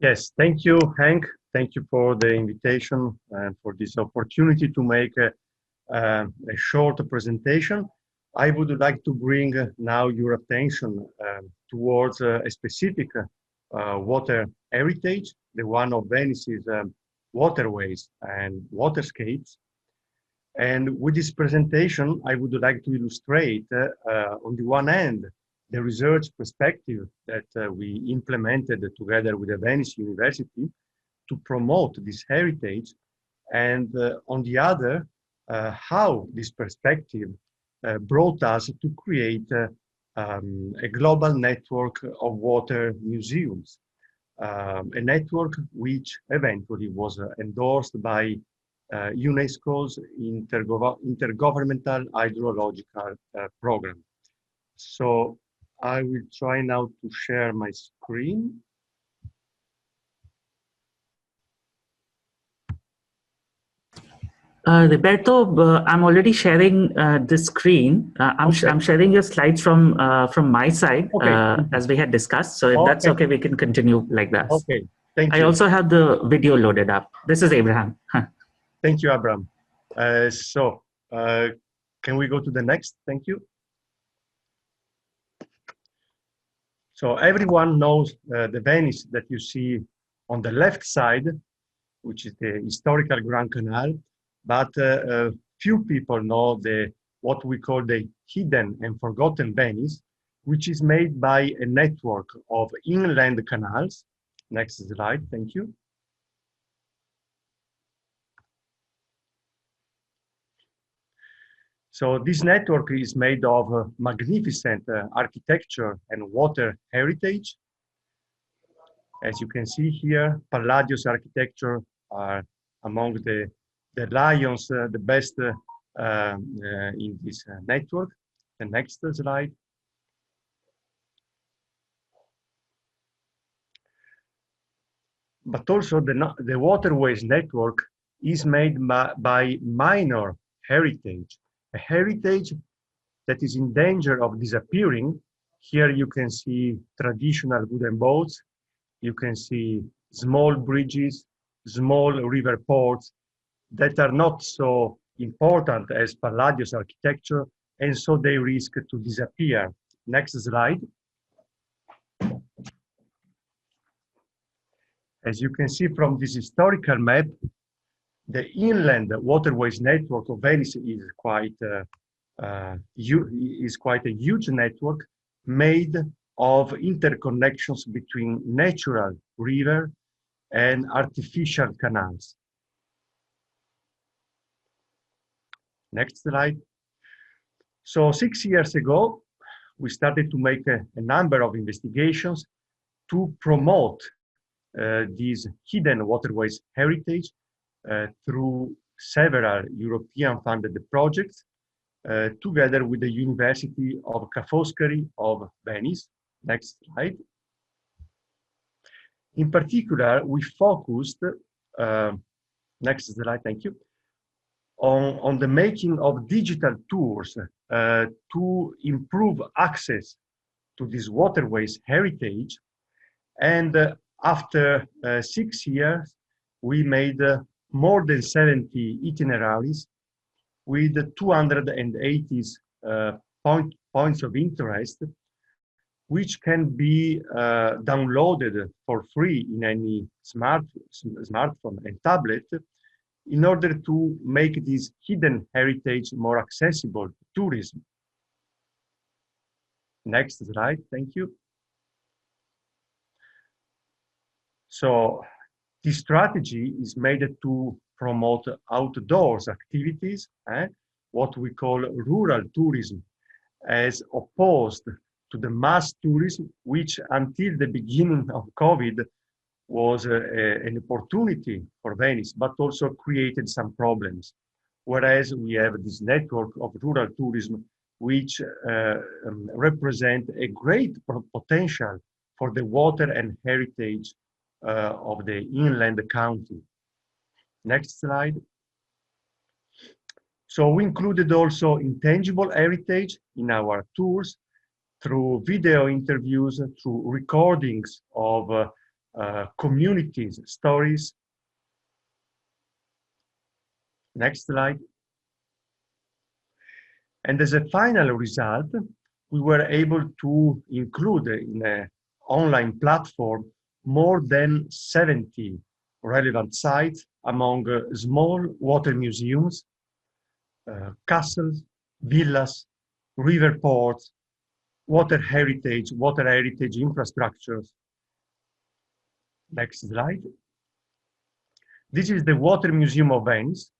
Yes, thank you, Hank. Thank you for the invitation and for this opportunity to make a short presentation. I would like to bring now your attention towards a specific water heritage, the one of Venice's waterways and waterscapes. And with this presentation, I would like to illustrate, on the one hand, the research perspective that we implemented together with the Venice University to promote this heritage, and on the other, how this perspective brought us to create a global network of water museums, a network which eventually was endorsed by UNESCO's Intergovernmental Hydrological Program. So I will try now to share my screen. Roberto, I'm already sharing the screen. I'm sharing your slides from my side, as we had discussed. So if that's okay, we can continue like that. Okay, thank you. I also have the video loaded up. This is Abraham. Thank you, Abraham. Can we go to the next? Thank you. So everyone knows the Venice that you see on the left side, which is the historical Grand Canal, but few people know what we call the hidden and forgotten Venice, which is made by a network of inland canals. Next slide, thank you. So this network is made of magnificent architecture and water heritage. As you can see here, Palladio's architecture are among the lions, the best in this network. The next slide. But also the Waterways network is made by minor heritage, a heritage that is in danger of disappearing. Here you can see traditional wooden boats, you can see small bridges, small river ports that are not so important as Palladio's architecture, and so they risk to disappear. Next slide. As you can see from this historical map, the inland waterways network of Venice is quite a huge network made of interconnections between natural river and artificial canals. Next slide. So 6 years ago, we started to make a number of investigations to promote these hidden waterways heritage through several European funded projects together with the University of Ca' Foscari of Venice. Next slide. In particular, we focused, next slide, thank you, on the making of digital tours to improve access to this waterways heritage. And after 6 years, we made more than 70 itineraries with 280 points of interest, which can be downloaded for free in any smartphone and tablet in order to make this hidden heritage more accessible to tourism. Next slide, thank you. So this strategy is made to promote outdoors activities, what we call rural tourism, as opposed to the mass tourism, which until the beginning of COVID was an opportunity for Venice, but also created some problems. Whereas we have this network of rural tourism, which represent a great potential for the water and heritage of the inland county. Next slide. So we included also intangible heritage in our tours through video interviews, through recordings of communities, stories. Next slide. And as a final result, we were able to include in an online platform more than 70 relevant sites among small water museums, castles, villas, river ports, water heritage infrastructures. Next slide. This is the Water Museum of Venice,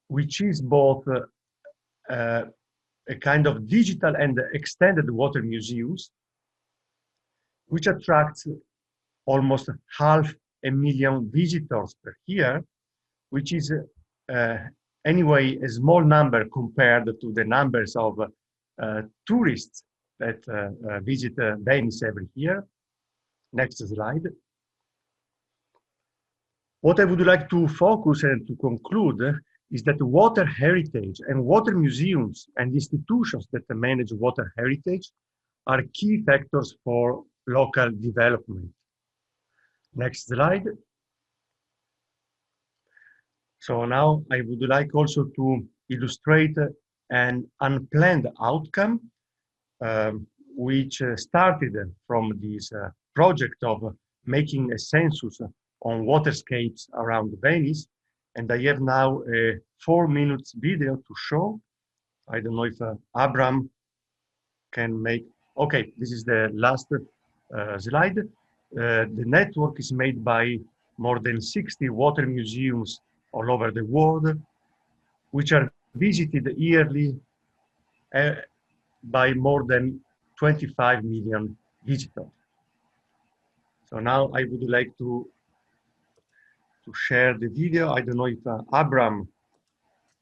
which is both a kind of digital and extended water museums, which attracts almost 500,000 visitors per year, which is anyway a small number compared to the numbers of tourists that visit Venice every year. Next slide. What I would like to focus and to conclude is that water heritage and water museums and institutions that manage water heritage are key factors for local development. Next slide. So now I would like also to illustrate an unplanned outcome which started from this project of making a census on waterscapes around Venice. And I have now a 4-minute video to show. I don't know if Abram can make, okay, this is the last slide. The network is made by more than 60 water museums all over the world, which are visited yearly by more than 25 million visitors. So now I would like to share the video. I don't know if Abram.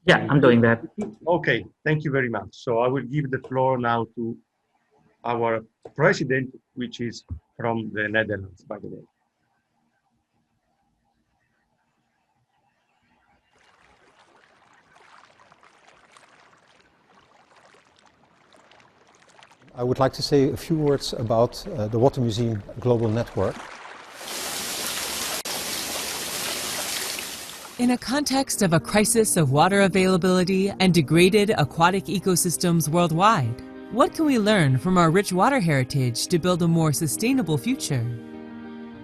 Yeah, I'm doing that. Okay, thank you very much. So I will give the floor now to our president, which is from the Netherlands, by the way. I would like to say a few words about the Water Museum Global Network. In a context of a crisis of water availability and degraded aquatic ecosystems worldwide, what can we learn from our rich water heritage to build a more sustainable future?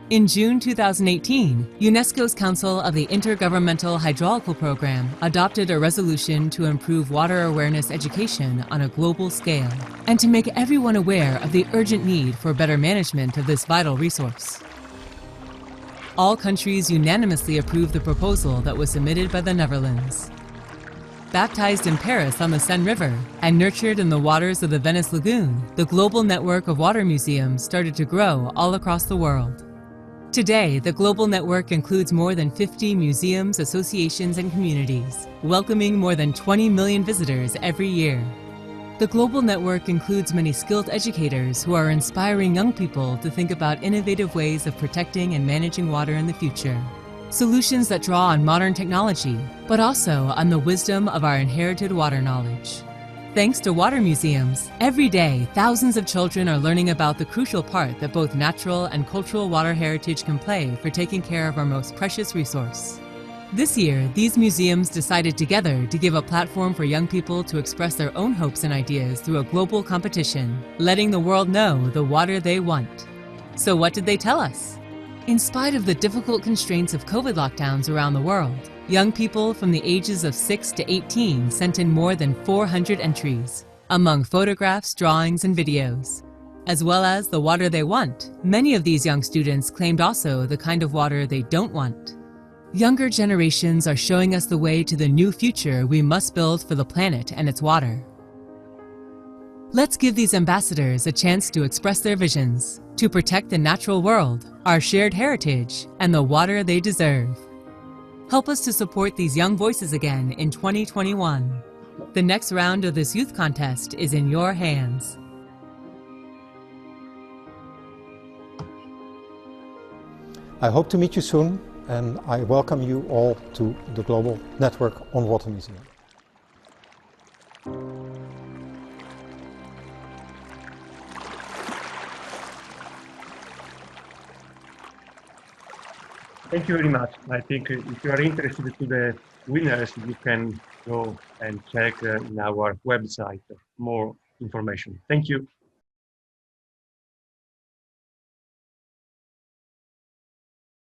In June 2018, UNESCO's Council of the Intergovernmental Hydraulical Program adopted a resolution to improve water awareness education on a global scale and to make everyone aware of the urgent need for better management of this vital resource. All countries unanimously approved the proposal that was submitted by the Netherlands. Baptized in Paris on the Seine River and nurtured in the waters of the Venice Lagoon, the global network of water museums started to grow all across the world. Today, the global network includes more than 50 museums, associations, and communities, welcoming more than 20 million visitors every year. The global network includes many skilled educators who are inspiring young people to think about innovative ways of protecting and managing water in the future. Solutions that draw on modern technology, but also on the wisdom of our inherited water knowledge. Thanks to water museums, every day thousands of children are learning about the crucial part that both natural and cultural water heritage can play for taking care of our most precious resource. This year, these museums decided together to give a platform for young people to express their own hopes and ideas through a global competition, letting the world know the water they want. So what did they tell us? In spite of the difficult constraints of COVID lockdowns around the world, young people from the ages of 6 to 18 sent in more than 400 entries, among photographs, drawings, and videos. As well as the water they want, many of these young students claimed also the kind of water they don't want. Younger generations are showing us the way to the new future we must build for the planet and its water. Let's give these ambassadors a chance to express their visions, to protect the natural world, our shared heritage, and the water they deserve. Help us to support these young voices again in 2021. The next round of this youth contest is in your hands. I hope to meet you soon, and I welcome you all to the Global Network on Water Museum. Thank you very much. I think if you are interested to the winners, you can go and check in our website more information. Thank you.